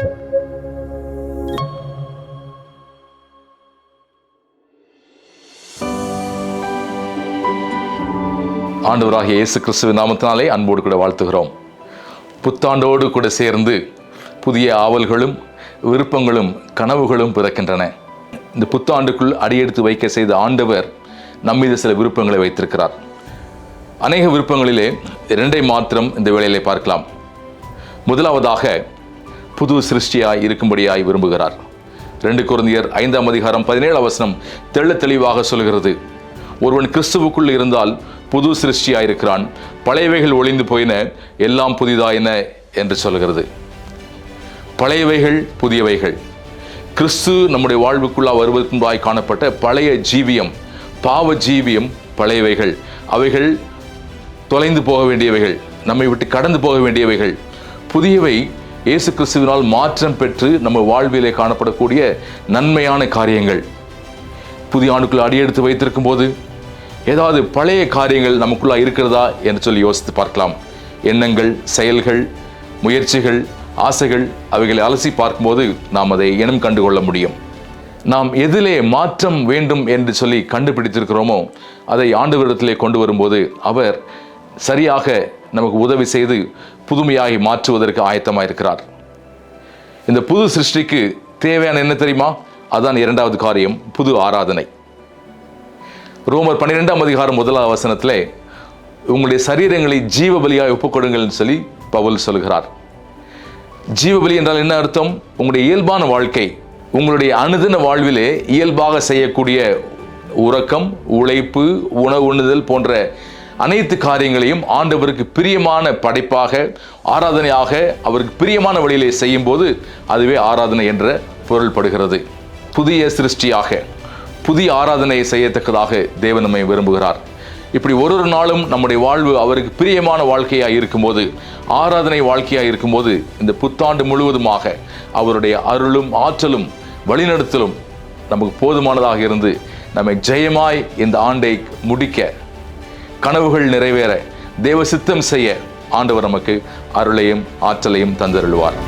ஆண்டவராகிய இயேசு கிறிஸ்துவின் நாமத்தினாலே அன்போடு கூட வாழ்த்துகிறோம். புத்தாண்டோடு கூட சேர்ந்து புதிய ஆவல்களும் விருப்பங்களும் கனவுகளும் பிறக்கின்றன. இந்த புத்தாண்டுக்குள் அடியெடுத்து வைக்க செய்த ஆண்டவர் நம்மீது சில விருப்பங்களை வைத்திருக்கிறார். அநேக விருப்பங்களிலே 2 மாத்திரம் இந்த வேளையிலே பார்க்கலாம். முதலாவதாக புது சிருஷ்டியாய் இருக்கும்படியாய் விரும்புகிறார். 2 கொரிந்தியர் 5:17 தெள்ள தெளிவாக சொல்கிறது, ஒருவன் கிறிஸ்துவுக்குள் இருந்தால் புது சிருஷ்டியாயிருக்கிறான், பழையவைகள் ஒளிந்து போயின, எல்லாம் புதிதாயின என்று சொல்கிறது. பழையவைகள் புதியவைகள். கிறிஸ்து நம்முடைய வாழ்வுக்குள்ளா வருவதற்குள்ளாய் காணப்பட்ட பழைய ஜீவியம், பாவ ஜீவியம் பழையவைகள். அவைகள் தொலைந்து போக வேண்டியவைகள், நம்மை விட்டு கடந்து போக வேண்டியவைகள். புதியவை இயேசு கிறிஸ்துவினால் மாற்றம் பெற்று நம்ம வாழ்விலே காணப்படக்கூடிய நன்மையான காரியங்கள். புதிய ஆண்டுக்குள்ள அடியெடுத்து வைத்திருக்கும் போது ஏதாவது பழைய காரியங்கள் நமக்குள்ளா இருக்கிறதா என்று சொல்லி யோசித்து பார்க்கலாம். எண்ணங்கள், செயல்கள், முயற்சிகள், ஆசைகள், அவைகளை அலசி பார்க்கும்போது நாம் அதை இனம் கண்டுகொள்ள முடியும். நாம் எதிலே மாற்றம் வேண்டும் என்று சொல்லி கண்டுபிடித்திருக்கிறோமோ அதை ஆண்டவரிடத்திலே கொண்டு வரும்போது அவர் சரியாக நமக்கு உதவி செய்து புதுமையாகி மாற்றுவதற்கு ஆயத்தமாயிருக்கிறார். இந்த புது சிருஷ்டிக்கு தேவையான என்ன தெரியுமா? அதான் 2வது காரியம், புது ஆராதனை. ரோமர் 12:1 உங்களுடைய சரீரங்களை ஜீவ பலியாய் ஒப்புக்கொடுங்கள் என்று சொல்லி பவுல் சொல்கிறார். ஜீவபலி என்றால் என்ன அர்த்தம்? உங்களுடைய இயல்பான வாழ்க்கை, உங்களுடைய அனுதின வாழ்விலே இயல்பாக செய்யக்கூடிய உறக்கம், உழைப்பு, உணவு உண்ணுதல் போன்ற அனைத்து காரியங்களையும் ஆண்டவருக்கு பிரியமான படைப்பாக, ஆராதனையாக, அவருக்கு பிரியமான வழியிலே செய்யும் போது அதுவே ஆராதனை என்ற பொருள்படுகிறது. புதிய சிருஷ்டியாக புதிய ஆராதனையை செய்யத்தக்கதாக தேவன் நம்மை விரும்புகிறார். இப்படி ஒரு நாளும் நம்முடைய வாழ்வு அவருக்கு பிரியமான வாழ்க்கையாக இருக்கும்போது, ஆராதனை வாழ்க்கையாக இருக்கும்போது, இந்த புத்தாண்டு முழுவதுமாக அவருடைய அருளும் ஆற்றலும் வழிநடத்தலும் நமக்கு போதுமானதாக இருந்து நம்மை ஜெயமாய் இந்த ஆண்டை முடிக்க, கனவுகள் நிறைவேற, தேவ சித்தம் செய்ய ஆண்டவர் நமக்கு அருளையும் ஆற்றலையும் தந்தருள்வார்.